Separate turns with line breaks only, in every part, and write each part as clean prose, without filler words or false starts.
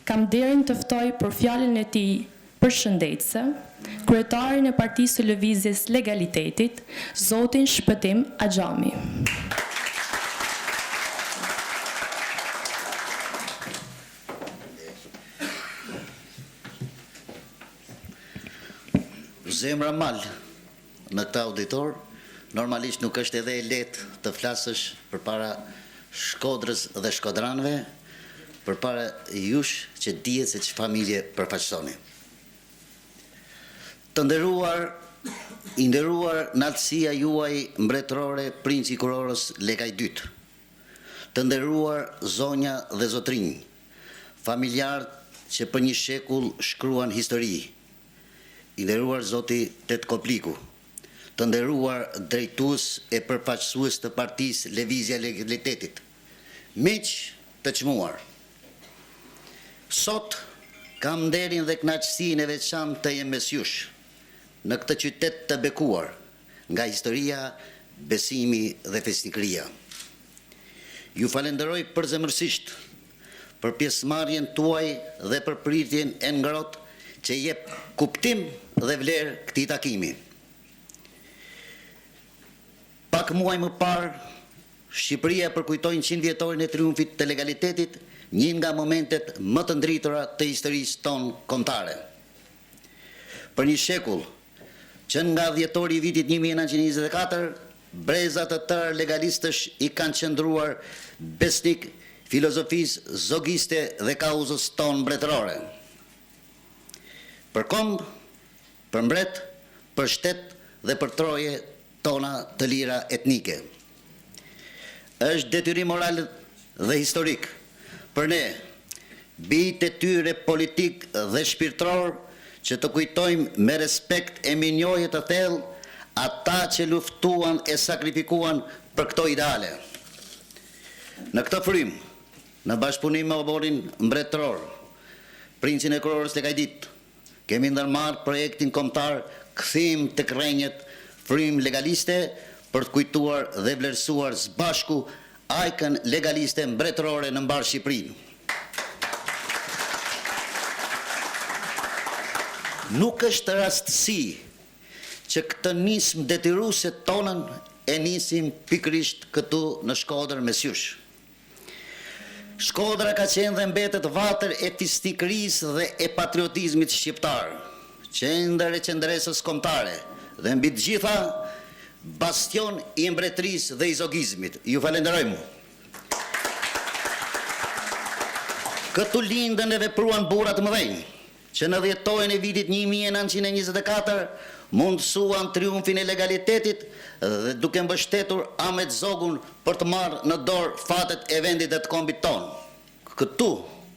Kam nderin të ftoj për fjalën e tij përshëndetëse kryetarin e Partisë së Lëvizjes Legalitetit, zotin Shpëtim Axhami.
Zemra mal në këtë auditor, normalisht nuk është edhe e lehtë të flasësh përpara Shkodrës dhe shkodranëve, përpara jush që dihet se ç'farë familje përfaqësoni. Të nderuar, i nderuar naltësia juaj mbretërore, princi kurorës Lekaj 2. Të nderuar zonja dhe zotrinj, familjarë që për një shekull shkruan histori. I nderuar zoti Tet Kopliku, të nderuar drejtues e përfaqësues të Partisë Lëvizja Legalitetit, miq të çmuar. Sot kam nderin dhe kënaqësinë e veçantë të jem mes jush në këtë qytet të bekuar nga historia, besimi dhe fesnikëria. Ju falenderoj përzemërsisht për pjesëmarrjen tuaj dhe për pritjen e ngrohtë që jep kuptim dhe vlerë këtij takimi. Pak muaj më parë, Shqipëria përkujtoi 100 vjetorin e triumfit të legalitetit, një nga momentet më të ndritura të historisë tonë kombëtare. Për një shekull, që nga dhjetori i vitit 1924, breza të tërë legalistësh i kanë qëndruar besnik filozofisë zogiste dhe kauzës tonë mbretërore. Për kombë, për mbret, për shtet dhe për troje tona të lira etnike. Është detyrim moral dhe historik për ne, bijtë e tyre politik dhe shpirtëror, që të kujtojmë me respekt e minjoje të thellë ata që luftuan e sakrifikuan për këto ideale. Në këtë frym, në bashkëpunim me oborin mbretëror, princin e kurorës Lekaj 2, kemi ndërmarrë projektin kombëtar Kthim tek rrenjët, frym legaliste për të kujtuar dhe vlerësuar së bashku ajkën legaliste mbretërore në mbar Shqipërinë. Nuk është rastësi që këtë nismë detyruese tonën e nisim pikërisht këtu në Shkodër mes jush. Shkodra ka qenë dhe mbetet vatër e fisnikërisë dhe e patriotizmit shqiptar, qendër e qendresës kombëtare dhe mbi të gjitha bastion i mbretërisë dhe i zogizmit. Ju falenderoj mu. Këtu lindën e vepruan burra të mëdhenj, që në dhjetojën e vitit 1924 mundësuan triumfin e legalitetit dhe duke mbështetur Ahmet Zogun për të marrë në dorë fatet e vendit dhe të kombit tonë. Këtu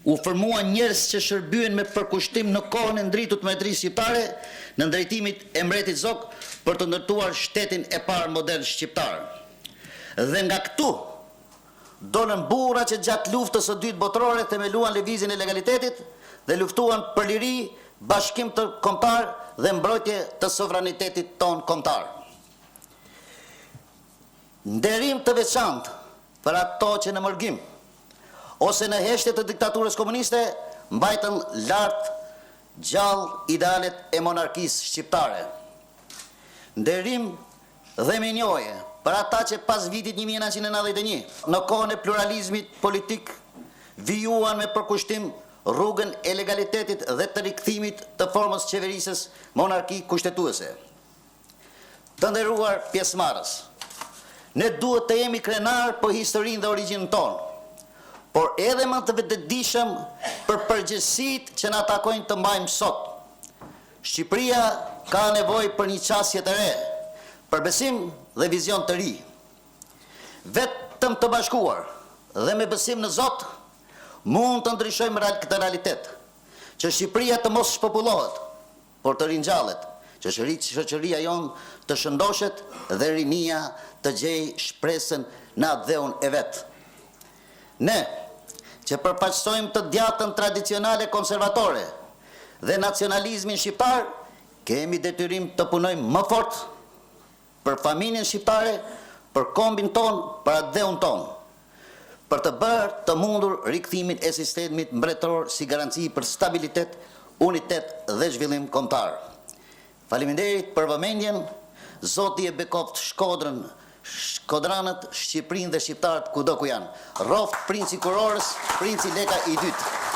u formuan njerëz që shërbyen me përkushtim në kohën e ndritut mbretërisë shqiptare në drejtimit e mbretit Zog për të ndërtuar shtetin e parë modern shqiptar. Dhe nga këtu dolën burra që gjatë luftës së dytë botërore themeluan lëvizjen e legalitetit dhe luftuan për liri, bashkim të kombëtar dhe mbrojtje të sovranitetit ton kombëtar. Nderim të veçantë për ato që në mërgim ose në heshtje të diktaturës komuniste mbajtën lart gjallë idealet e monarkisë shqiptare. Nderim dhe minjoje për ata që pas vitit 1991 në kohën e pluralizmit politik vijuan me përkushtim rrugën e legalitetit dhe të rikthimit të formës qeverisës monarki kushtetuese. Të nderuar pjesëmarrës, ne duhet të jemi krenar për historinë dhe origjinën tonë, por edhe më të vetëdijshëm për përgjegjësitë që na takojnë të mbajmë sot. Shqipëria ka nevojë për një qasje të re, për besim dhe vizion të ri. Vetëm të bashkuar dhe me besim në Zot mund të ndryshojmë këtë realitet, që Shqipëria të mos shpopullohet, por të ringjallet, që shoqëria jonë të shëndoshet dhe rinia të gjejë shpresën në atë dheun e vet. Ne, që përfaqësojmë të djatën tradicionale konservatore dhe nacionalizmin shqiptar, kemi detyrim të punojmë më fort për familjen shqiptare, për kombin ton, për atë dheun ton. për të bërë të mundur rikthimin e sistemit mbretëror si garanci për stabilitet, unitet dhe zhvillim kombëtar. Faleminderit për vëmendjen, Zoti e bekoft Shkodrën, Shkodranët, Shqipërinë dhe shqiptarët kudo ku janë. Roft princi Kurorës, princi Leka i dytë.